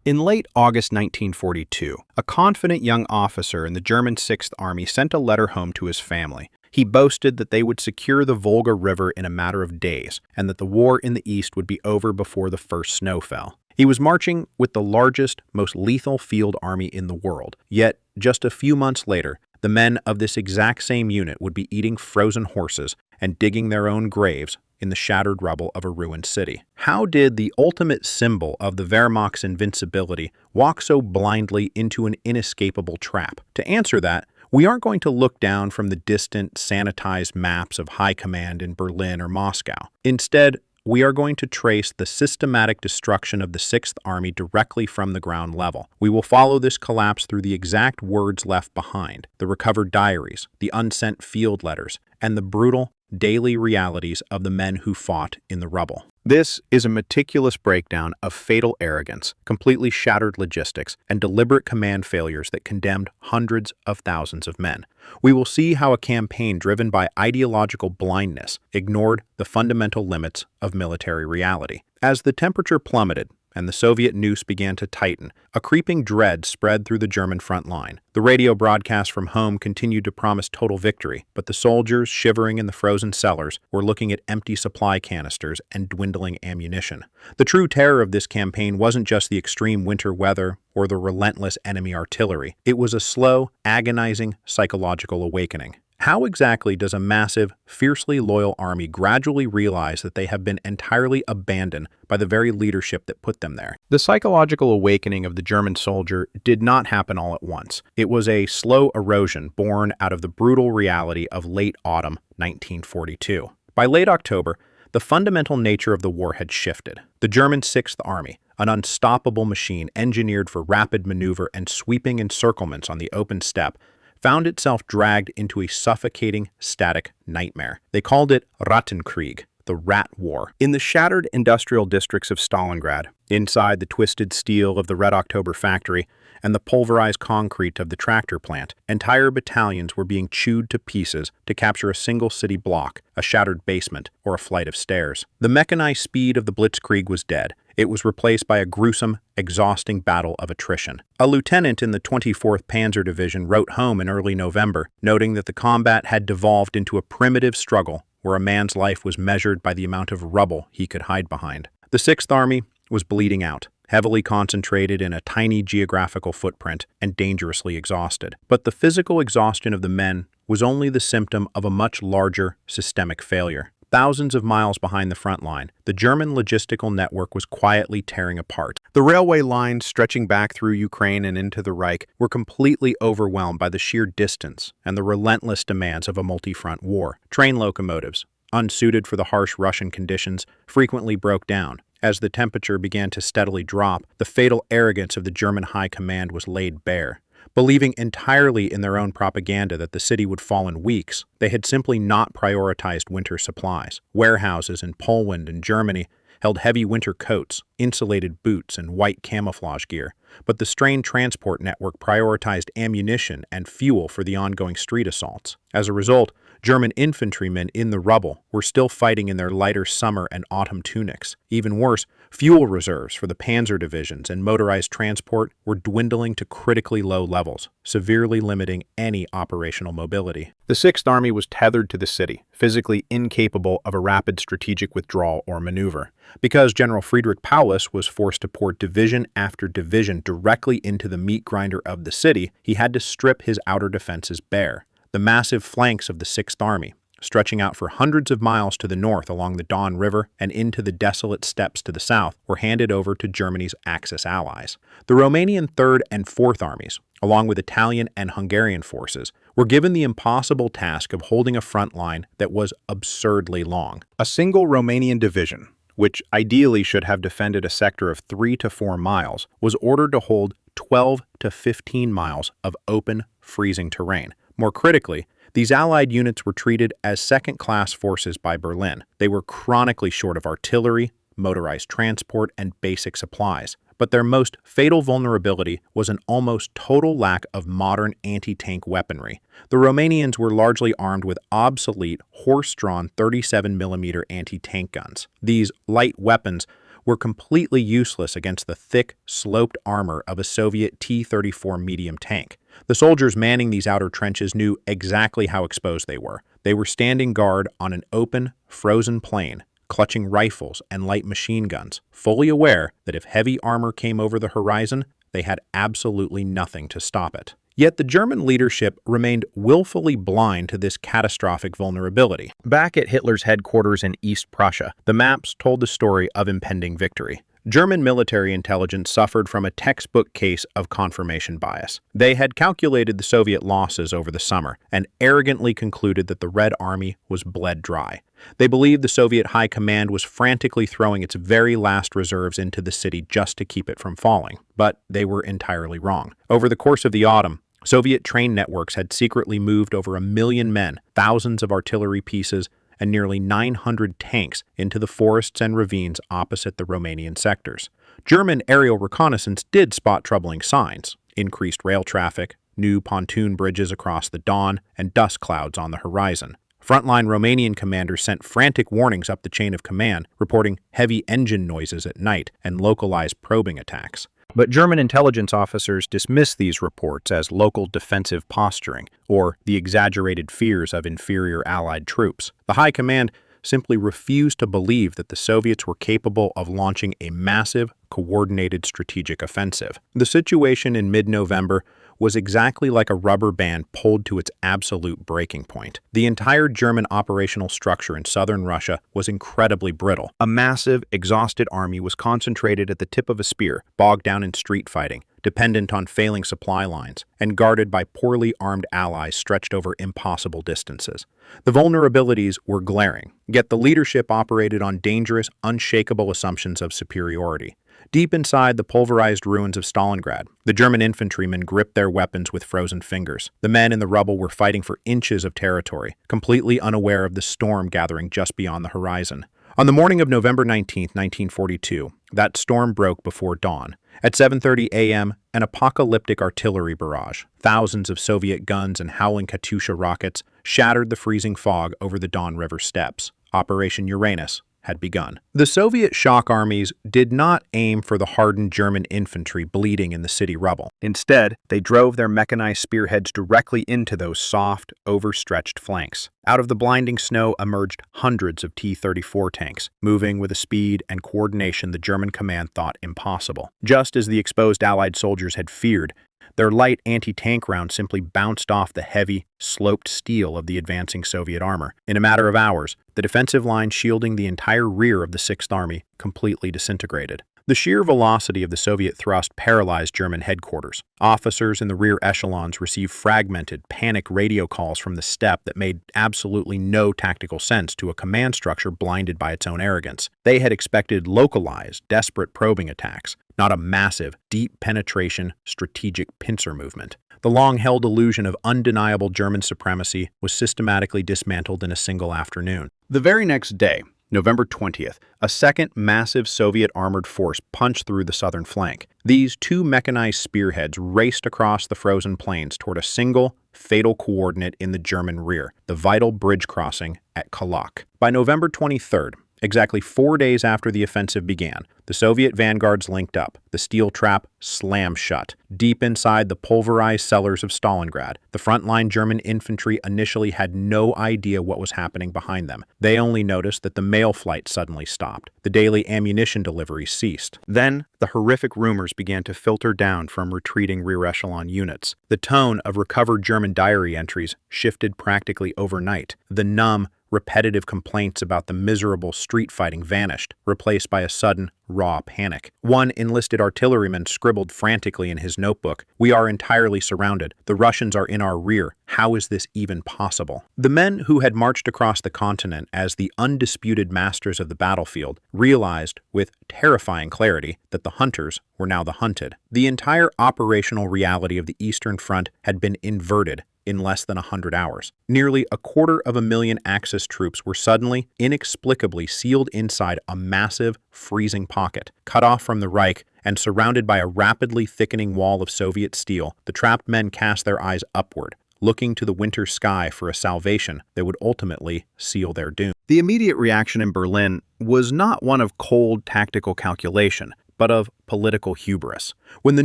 In late August 1942, a confident young officer in the German Sixth Army sent a letter home to his family. He boasted that they would secure the Volga River in a matter of days, and that the war in the east would be over before the first snow fell. He was marching with the largest, most lethal field army in the world, yet just a few months later, the men of this exact same unit would be eating frozen horses and digging their own graves in the shattered rubble of a ruined city. How did the ultimate symbol of the Wehrmacht's invincibility walk so blindly into an inescapable trap? To answer that, we aren't going to look down from the distant, sanitized maps of high command in Berlin or Moscow. Instead, we are going to trace the systematic destruction of the Sixth Army directly from the ground level. We will follow this collapse through the exact words left behind, the recovered diaries, the unsent field letters, and the brutal, daily realities of the men who fought in the rubble. This is a meticulous breakdown of fatal arrogance, completely shattered logistics, and deliberate command failures that condemned hundreds of thousands of men. We will see how a campaign driven by ideological blindness ignored the fundamental limits of military reality. As the temperature plummeted, and the Soviet noose began to tighten, a creeping dread spread through the German front line. The radio broadcast from home continued to promise total victory, but the soldiers, shivering in the frozen cellars, were looking at empty supply canisters and dwindling ammunition. The true terror of this campaign wasn't just the extreme winter weather or the relentless enemy artillery. It was a slow, agonizing psychological awakening. How exactly does a massive, fiercely loyal army gradually realize that they have been entirely abandoned by the very leadership that put them there? The psychological awakening of the German soldier did not happen all at once. It was a slow erosion born out of the brutal reality of late autumn 1942. By late October, the fundamental nature of the war had shifted. The German Sixth Army, an unstoppable machine engineered for rapid maneuver and sweeping encirclements on the open steppe, found itself dragged into a suffocating, static nightmare. They called it Rattenkrieg, the Rat War. In the shattered industrial districts of Stalingrad, inside the twisted steel of the Red October factory and the pulverized concrete of the tractor plant, entire battalions were being chewed to pieces to capture a single city block, a shattered basement, or a flight of stairs. The mechanized speed of the Blitzkrieg was dead. It was replaced by a gruesome, exhausting battle of attrition. A lieutenant in the 24th Panzer Division wrote home in early November, noting that the combat had devolved into a primitive struggle where a man's life was measured by the amount of rubble he could hide behind. The Sixth Army was bleeding out, heavily concentrated in a tiny geographical footprint and dangerously exhausted. But the physical exhaustion of the men was only the symptom of a much larger systemic failure. Thousands of miles behind the front line, the German logistical network was quietly tearing apart. The railway lines stretching back through Ukraine and into the Reich were completely overwhelmed by the sheer distance and the relentless demands of a multi-front war. Train locomotives, unsuited for the harsh Russian conditions, frequently broke down. As the temperature began to steadily drop, the fatal arrogance of the German high command was laid bare. Believing entirely in their own propaganda that the city would fall in weeks, they had simply not prioritized winter supplies. Warehouses in Poland and Germany held heavy winter coats, insulated boots, and white camouflage gear, but the strained transport network prioritized ammunition and fuel for the ongoing street assaults. As a result, German infantrymen in the rubble were still fighting in their lighter summer and autumn tunics. Even worse, fuel reserves for the panzer divisions and motorized transport were dwindling to critically low levels, severely limiting any operational mobility. The Sixth Army was tethered to the city, physically incapable of a rapid strategic withdrawal or maneuver. Because General Friedrich Paulus was forced to pour division after division directly into the meat grinder of the city, he had to strip his outer defenses bare. The massive flanks of the Sixth Army, stretching out for hundreds of miles to the north along the Don River and into the desolate steppes to the south, were handed over to Germany's Axis allies. The Romanian Third and Fourth Armies, along with Italian and Hungarian forces, were given the impossible task of holding a front line that was absurdly long. A single Romanian division, which ideally should have defended a sector of 3 to 4 miles, was ordered to hold 12 to 15 miles of open, freezing terrain. More critically, these Allied units were treated as second-class forces by Berlin. They were chronically short of artillery, motorized transport, and basic supplies. But their most fatal vulnerability was an almost total lack of modern anti-tank weaponry. The Romanians were largely armed with obsolete, horse-drawn 37mm anti-tank guns. These light weapons were completely useless against the thick, sloped armor of a Soviet T-34 medium tank. The soldiers manning these outer trenches knew exactly how exposed they were. They were standing guard on an open, frozen plain, clutching rifles and light machine guns, fully aware that if heavy armor came over the horizon, they had absolutely nothing to stop it. Yet the German leadership remained willfully blind to this catastrophic vulnerability. Back at Hitler's headquarters in East Prussia, the maps told the story of impending victory. German military intelligence suffered from a textbook case of confirmation bias. They had calculated the Soviet losses over the summer and arrogantly concluded that the Red Army was bled dry. They believed the Soviet high command was frantically throwing its very last reserves into the city just to keep it from falling. But they were entirely wrong. Over the course of the autumn, Soviet train networks had secretly moved over 1 million men, thousands of artillery pieces, and nearly 900 tanks into the forests and ravines opposite the Romanian sectors. German aerial reconnaissance did spot troubling signs: increased rail traffic, new pontoon bridges across the Don, and dust clouds on the horizon. Frontline Romanian commanders sent frantic warnings up the chain of command, reporting heavy engine noises at night and localized probing attacks. But German intelligence officers dismissed these reports as local defensive posturing or the exaggerated fears of inferior Allied troops. The high command simply refused to believe that the Soviets were capable of launching a massive, coordinated strategic offensive. The situation in mid-November was exactly like a rubber band pulled to its absolute breaking point. The entire German operational structure in southern Russia was incredibly brittle. A massive, exhausted army was concentrated at the tip of a spear, bogged down in street fighting, dependent on failing supply lines, and guarded by poorly armed allies stretched over impossible distances. The vulnerabilities were glaring, yet the leadership operated on dangerous, unshakable assumptions of superiority. Deep inside the pulverized ruins of Stalingrad, the German infantrymen gripped their weapons with frozen fingers. The men in the rubble were fighting for inches of territory, completely unaware of the storm gathering just beyond the horizon. On the morning of November 19, 1942, that storm broke before dawn. At 7:30 a.m., an apocalyptic artillery barrage, thousands of Soviet guns and howling Katyusha rockets, shattered the freezing fog over the Don River steppes. Operation Uranus had begun. The Soviet shock armies did not aim for the hardened German infantry bleeding in the city rubble. Instead, they drove their mechanized spearheads directly into those soft, overstretched flanks. Out of the blinding snow emerged hundreds of T-34 tanks, moving with a speed and coordination the German command thought impossible. Just as the exposed Allied soldiers had feared, their light anti-tank rounds simply bounced off the heavy, sloped steel of the advancing Soviet armor. In a matter of hours, the defensive line shielding the entire rear of the Sixth Army completely disintegrated. The sheer velocity of the Soviet thrust paralyzed German headquarters. Officers in the rear echelons received fragmented, panic radio calls from the steppe that made absolutely no tactical sense to a command structure blinded by its own arrogance. They had expected localized, desperate probing attacks, not a massive, deep penetration, strategic pincer movement. The long-held illusion of undeniable German supremacy was systematically dismantled in a single afternoon. The very next day, November 20th, a second massive Soviet armored force punched through the southern flank. These two mechanized spearheads raced across the frozen plains toward a single, fatal coordinate in the German rear, the vital bridge crossing at Kalach. By November 23rd, exactly 4 days after the offensive began, the Soviet vanguards linked up. The steel trap slammed shut. Deep inside the pulverized cellars of Stalingrad, the frontline German infantry initially had no idea what was happening behind them. They only noticed that the mail flight suddenly stopped. The daily ammunition delivery ceased. Then, the horrific rumors began to filter down from retreating rear echelon units. The tone of recovered German diary entries shifted practically overnight. The numb, repetitive complaints about the miserable street fighting vanished, replaced by a sudden, raw panic. One enlisted artilleryman scribbled frantically in his notebook, "We are entirely surrounded. The Russians are in our rear. How is this even possible?" The men who had marched across the continent as the undisputed masters of the battlefield realized with terrifying clarity that the hunters were now the hunted. The entire operational reality of the Eastern Front had been inverted in less than 100 hours. Nearly 250,000 Axis troops were suddenly, inexplicably sealed inside a massive, freezing pocket. Cut off from the Reich and surrounded by a rapidly thickening wall of Soviet steel, the trapped men cast their eyes upward, looking to the winter sky for a salvation that would ultimately seal their doom. The immediate reaction in Berlin was not one of cold tactical calculation, but of political hubris. When the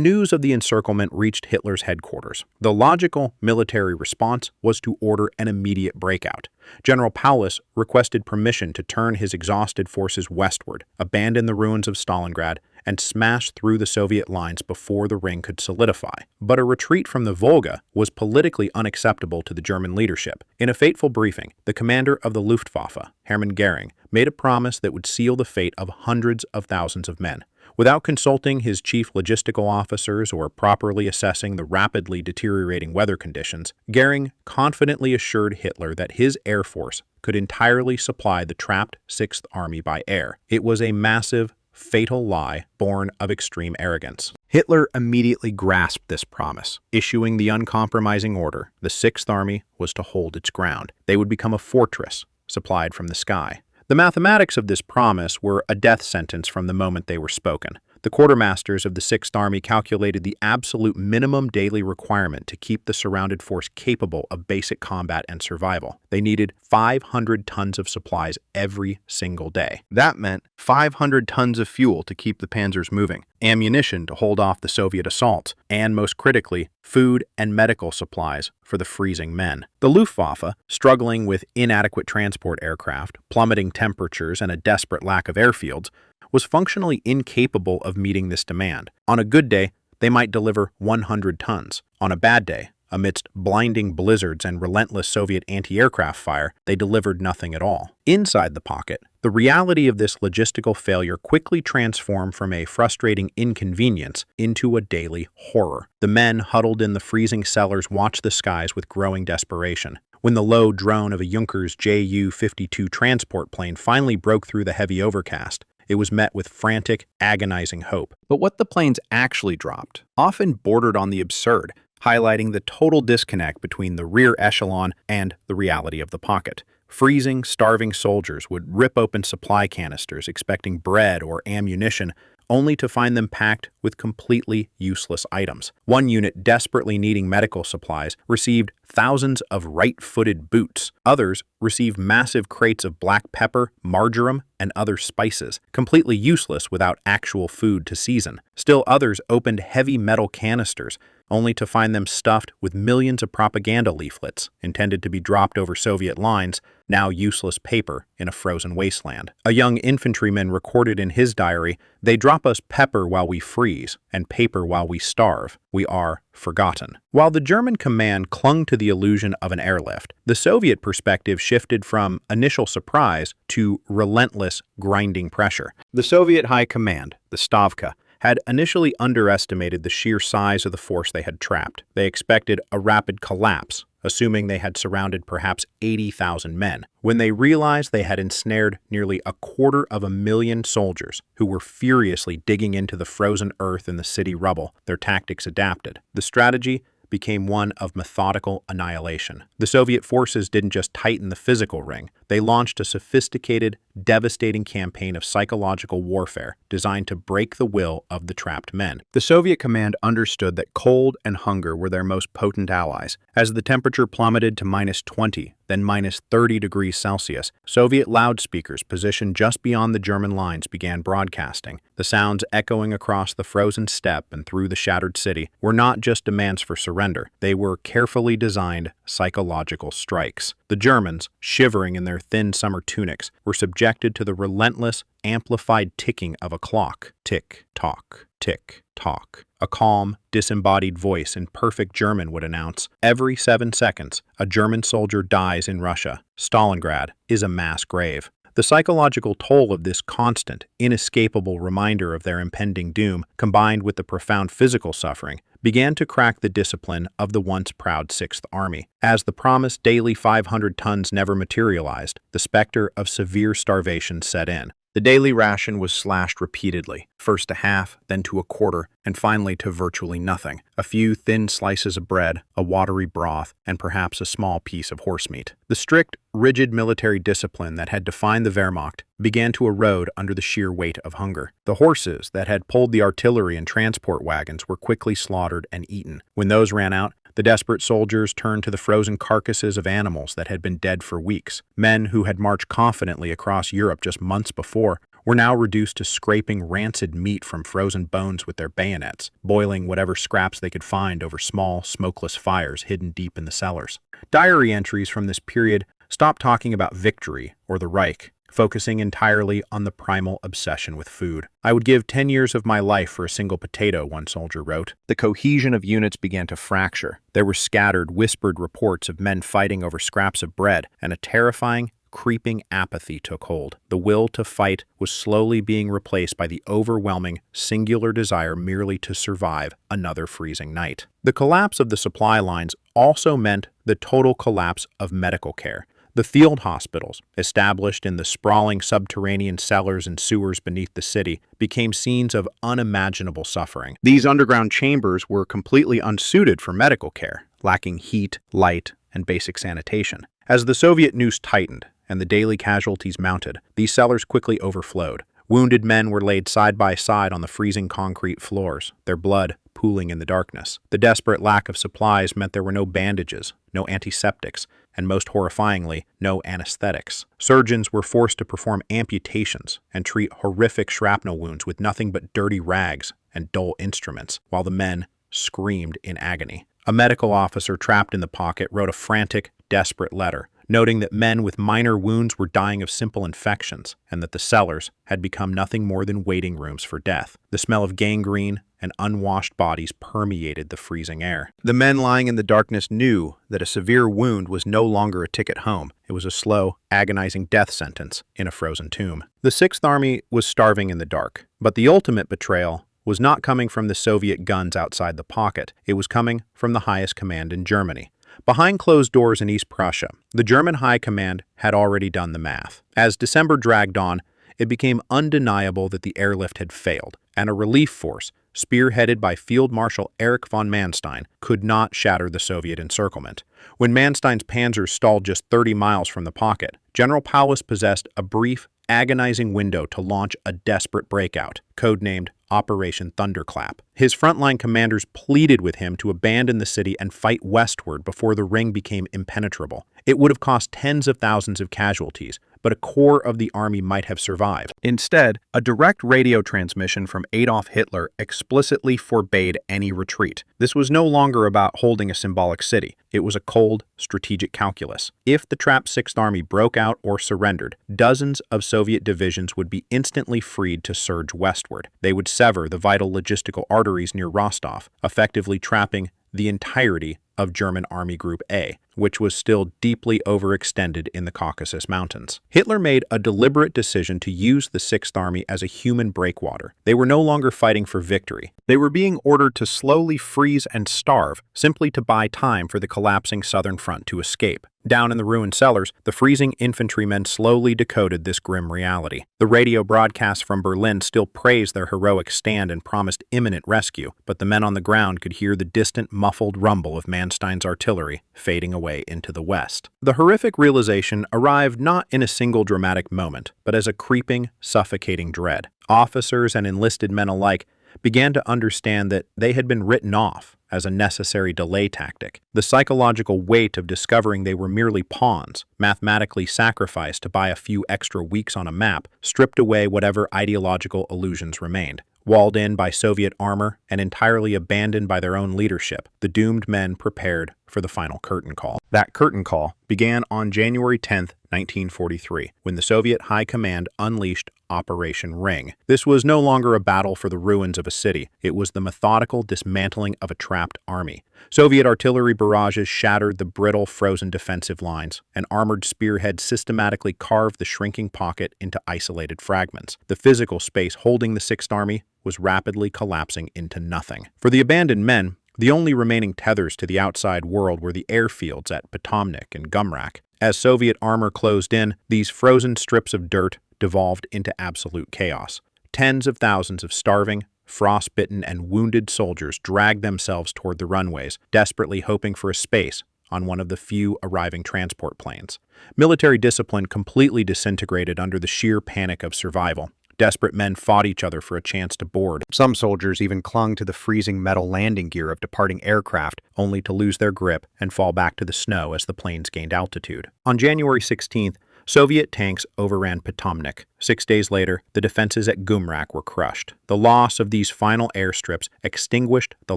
news of the encirclement reached Hitler's headquarters, the logical military response was to order an immediate breakout. General Paulus requested permission to turn his exhausted forces westward, abandon the ruins of Stalingrad, and smash through the Soviet lines before the ring could solidify. But a retreat from the Volga was politically unacceptable to the German leadership. In a fateful briefing, the commander of the Luftwaffe, Hermann Goering, made a promise that would seal the fate of hundreds of thousands of men. Without consulting his chief logistical officers or properly assessing the rapidly deteriorating weather conditions, Goering confidently assured Hitler that his air force could entirely supply the trapped Sixth Army by air. It was a massive, fatal lie born of extreme arrogance. Hitler immediately grasped this promise, issuing the uncompromising order: the Sixth Army was to hold its ground. They would become a fortress supplied from the sky. The mathematics of this promise were a death sentence from the moment they were spoken. The quartermasters of the Sixth Army calculated the absolute minimum daily requirement to keep the surrounded force capable of basic combat and survival. They needed 500 tons of supplies every single day. That meant 500 tons of fuel to keep the panzers moving, ammunition to hold off the Soviet assaults, and most critically, food and medical supplies for the freezing men. The Luftwaffe, struggling with inadequate transport aircraft, plummeting temperatures, and a desperate lack of airfields, was functionally incapable of meeting this demand. On a good day, they might deliver 100 tons. On a bad day, amidst blinding blizzards and relentless Soviet anti-aircraft fire, they delivered nothing at all. Inside the pocket, the reality of this logistical failure quickly transformed from a frustrating inconvenience into a daily horror. The men huddled in the freezing cellars watched the skies with growing desperation. When the low drone of a Junkers Ju-52 transport plane finally broke through the heavy overcast, it was met with frantic, agonizing hope. But what the planes actually dropped often bordered on the absurd, highlighting the total disconnect between the rear echelon and the reality of the pocket. Freezing, starving soldiers would rip open supply canisters expecting bread or ammunition, only to find them packed with completely useless items. One unit, desperately needing medical supplies, received thousands of right-footed boots. Others received massive crates of black pepper, marjoram, and other spices, completely useless without actual food to season. Still others opened heavy metal canisters, only to find them stuffed with millions of propaganda leaflets intended to be dropped over Soviet lines, now useless paper in a frozen wasteland. A young infantryman recorded in his diary, "They drop us pepper while we freeze, and paper while we starve. We are forgotten." While the German command clung to the illusion of an airlift, the Soviet perspective shifted from initial surprise to relentless, grinding pressure. The Soviet High Command, the Stavka, had initially underestimated the sheer size of the force they had trapped. They expected a rapid collapse, assuming they had surrounded perhaps 80,000 men. When they realized they had ensnared nearly 250,000 soldiers who were furiously digging into the frozen earth in the city rubble, their tactics adapted. The strategy became one of methodical annihilation. The Soviet forces didn't just tighten the physical ring, they launched a sophisticated, devastating campaign of psychological warfare designed to break the will of the trapped men. The Soviet command understood that cold and hunger were their most potent allies. As the temperature plummeted to -20, then -30 degrees Celsius, Soviet loudspeakers positioned just beyond the German lines began broadcasting. The sounds echoing across the frozen steppe and through the shattered city were not just demands for surrender, they were carefully designed psychological strikes. The Germans, shivering in their thin summer tunics, were subjected to the relentless, amplified ticking of a clock. Tick-tock, tick-tock. A calm, disembodied voice in perfect German would announce, "Every 7 seconds, a German soldier dies in Russia. Stalingrad is a mass grave." The psychological toll of this constant, inescapable reminder of their impending doom, combined with the profound physical suffering, began to crack the discipline of the once proud Sixth Army. As the promised daily 500 tons never materialized, the specter of severe starvation set in. The daily ration was slashed repeatedly, first to half, then to a quarter, and finally to virtually nothing. A few thin slices of bread, a watery broth, and perhaps a small piece of horse meat. The strict, rigid military discipline that had defined the Wehrmacht began to erode under the sheer weight of hunger. The horses that had pulled the artillery and transport wagons were quickly slaughtered and eaten. When those ran out, The desperate soldiers turned to the frozen carcasses of animals that had been dead for weeks. Men who had marched confidently across Europe just months before were now reduced to scraping rancid meat from frozen bones with their bayonets, boiling whatever scraps they could find over small, smokeless fires hidden deep in the cellars. Diary entries from this period stopped talking about victory or the Reich, focusing entirely on the primal obsession with food. "I would give 10 years of my life for a single potato," one soldier wrote. The cohesion of units began to fracture. There were scattered, whispered reports of men fighting over scraps of bread, and a terrifying, creeping apathy took hold. The will to fight was slowly being replaced by the overwhelming, singular desire merely to survive another freezing night. The collapse of the supply lines also meant the total collapse of medical care. The field hospitals, established in the sprawling subterranean cellars and sewers beneath the city, became scenes of unimaginable suffering. These underground chambers were completely unsuited for medical care, lacking heat, light, and basic sanitation. As the Soviet noose tightened and the daily casualties mounted, these cellars quickly overflowed. Wounded men were laid side by side on the freezing concrete floors, their blood pooling in the darkness. The desperate lack of supplies meant there were no bandages, no antiseptics, and most horrifyingly, no anesthetics. Surgeons were forced to perform amputations and treat horrific shrapnel wounds with nothing but dirty rags and dull instruments, while the men screamed in agony. A medical officer trapped in the pocket wrote a frantic, desperate letter, noting that men with minor wounds were dying of simple infections and that the cellars had become nothing more than waiting rooms for death. The smell of gangrene and unwashed bodies permeated the freezing air. The men lying in the darkness knew that a severe wound was no longer a ticket home. It was a slow, agonizing death sentence in a frozen tomb. The Sixth Army was starving in the dark, but the ultimate betrayal was not coming from the Soviet guns outside the pocket. It was coming from the highest command in Germany. Behind closed doors in East Prussia, the German High Command had already done the math. As December dragged on, it became undeniable that the airlift had failed, and a relief force, spearheaded by Field Marshal Erich von Manstein, could not shatter the Soviet encirclement. When Manstein's panzers stalled just 30 miles from the pocket, General Paulus possessed a brief, agonizing window to launch a desperate breakout, codenamed Operation Thunderclap. His frontline commanders pleaded with him to abandon the city and fight westward before the ring became impenetrable. It would have cost tens of thousands of casualties, but a core of the army might have survived. Instead, a direct radio transmission from Adolf Hitler explicitly forbade any retreat. This was no longer about holding a symbolic city. It was a cold, strategic calculus. If the trapped Sixth Army broke out or surrendered, dozens of Soviet divisions would be instantly freed to surge westward. They would sever the vital logistical arteries near Rostov, effectively trapping the entirety of German Army Group A, which was still deeply overextended in the Caucasus Mountains. Hitler made a deliberate decision to use the Sixth Army as a human breakwater. They were no longer fighting for victory. They were being ordered to slowly freeze and starve, simply to buy time for the collapsing Southern Front to escape. Down in the ruined cellars, the freezing infantrymen slowly decoded this grim reality. The radio broadcasts from Berlin still praised their heroic stand and promised imminent rescue, but the men on the ground could hear the distant, muffled rumble of Manstein's artillery fading away into the west. The horrific realization arrived not in a single dramatic moment, but as a creeping, suffocating dread. Officers and enlisted men alike began to understand that they had been written off as a necessary delay tactic. The psychological weight of discovering they were merely pawns, mathematically sacrificed to buy a few extra weeks on a map, stripped away whatever ideological illusions remained. Walled in by Soviet armor and entirely abandoned by their own leadership, the doomed men prepared for the final curtain call. That curtain call began on January 10, 1943, when the Soviet High Command unleashed Operation Ring. This was no longer a battle for the ruins of a city. It was the methodical dismantling of a trapped army. Soviet artillery barrages shattered the brittle, frozen defensive lines, and armored spearheads systematically carved the shrinking pocket into isolated fragments. The physical space holding the Sixth Army was rapidly collapsing into nothing. For the abandoned men, the only remaining tethers to the outside world were the airfields at Potomnik and Gumrak. As Soviet armor closed in, these frozen strips of dirt devolved into absolute chaos. Tens of thousands of starving, frostbitten, and wounded soldiers dragged themselves toward the runways, desperately hoping for a space on one of the few arriving transport planes. Military discipline completely disintegrated under the sheer panic of survival. Desperate men fought each other for a chance to board. Some soldiers even clung to the freezing metal landing gear of departing aircraft, only to lose their grip and fall back to the snow as the planes gained altitude. On January 16th, Soviet tanks overran Potomnik. 6 days later, the defenses at Gumrak were crushed. The loss of these final airstrips extinguished the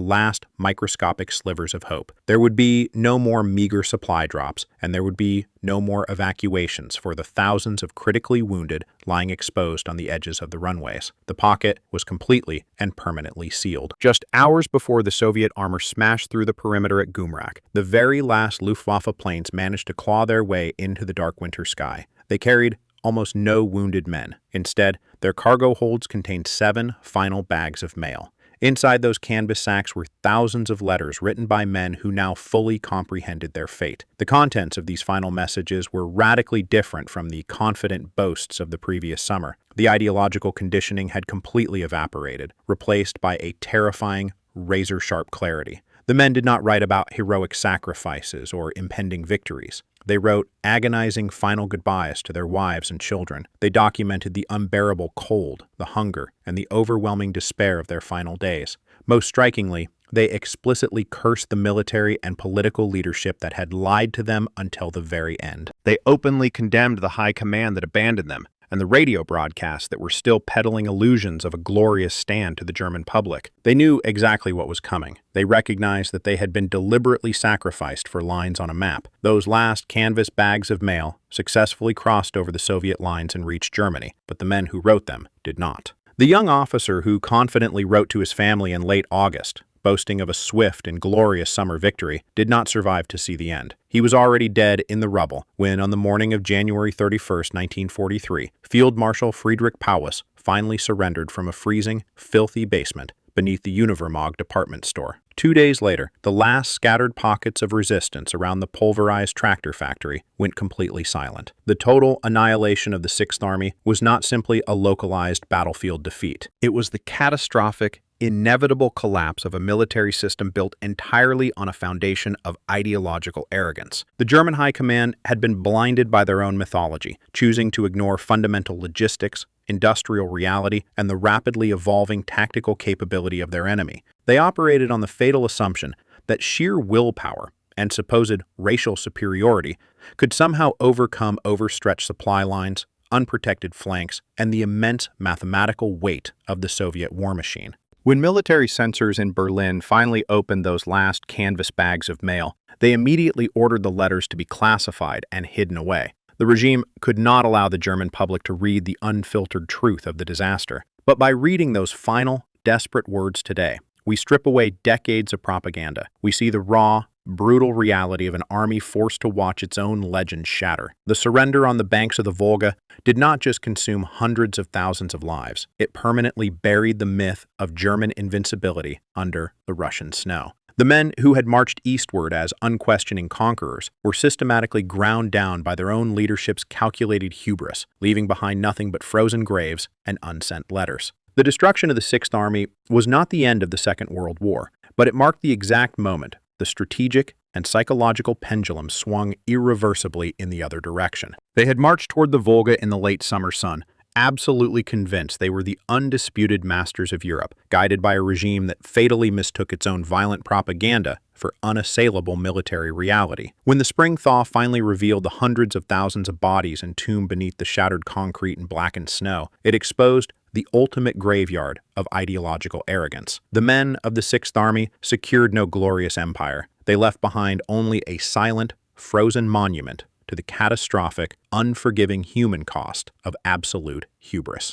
last microscopic slivers of hope. There would be no more meager supply drops, and there would be no more evacuations for the thousands of critically wounded lying exposed on the edges of the runways. The pocket was completely and permanently sealed. Just hours before the Soviet armor smashed through the perimeter at Gumrak, the very last Luftwaffe planes managed to claw their way into the dark winter sky. They carried almost no wounded men. Instead, their cargo holds contained 7 final bags of mail. Inside those canvas sacks were thousands of letters written by men who now fully comprehended their fate. The contents of these final messages were radically different from the confident boasts of the previous summer. The ideological conditioning had completely evaporated, replaced by a terrifying, razor-sharp clarity. The men did not write about heroic sacrifices or impending victories. They wrote agonizing final goodbyes to their wives and children. They documented the unbearable cold, the hunger, and the overwhelming despair of their final days. Most strikingly, they explicitly cursed the military and political leadership that had lied to them until the very end. They openly condemned the high command that abandoned them, and the radio broadcasts that were still peddling illusions of a glorious stand to the German public. They knew exactly what was coming. They recognized that they had been deliberately sacrificed for lines on a map. Those last canvas bags of mail successfully crossed over the Soviet lines and reached Germany, but the men who wrote them did not. The young officer who confidently wrote to his family in late August, boasting of a swift and glorious summer victory, did not survive to see the end. He was already dead in the rubble when, on the morning of January 31st, 1943, Field Marshal Friedrich Paulus finally surrendered from a freezing, filthy basement beneath the Univermag department store. 2 days later, the last scattered pockets of resistance around the pulverized tractor factory went completely silent. The total annihilation of the Sixth Army was not simply a localized battlefield defeat. It was the catastrophic, inevitable collapse of a military system built entirely on a foundation of ideological arrogance. The German High Command had been blinded by their own mythology, choosing to ignore fundamental logistics, industrial reality, and the rapidly evolving tactical capability of their enemy. They operated on the fatal assumption that sheer willpower and supposed racial superiority could somehow overcome overstretched supply lines, unprotected flanks, and the immense mathematical weight of the Soviet war machine. When military censors in Berlin finally opened those last canvas bags of mail, they immediately ordered the letters to be classified and hidden away. The regime could not allow the German public to read the unfiltered truth of the disaster. But by reading those final, desperate words today, we strip away decades of propaganda. We see the raw, brutal reality of an army forced to watch its own legend shatter. The surrender on the banks of the Volga did not just consume hundreds of thousands of lives. It permanently buried the myth of German invincibility under the Russian snow. The men who had marched eastward as unquestioning conquerors were systematically ground down by their own leadership's calculated hubris, leaving behind nothing but frozen graves and unsent letters. The destruction of the Sixth Army was not the end of the Second World War, but it marked the exact moment the strategic and psychological pendulum swung irreversibly in the other direction. They had marched toward the Volga in the late summer sun, absolutely convinced they were the undisputed masters of Europe, guided by a regime that fatally mistook its own violent propaganda for unassailable military reality. When the spring thaw finally revealed the hundreds of thousands of bodies entombed beneath the shattered concrete and blackened snow, it exposed the ultimate graveyard of ideological arrogance. The men of the Sixth Army secured no glorious empire. They left behind only a silent, frozen monument to the catastrophic, unforgiving human cost of absolute hubris.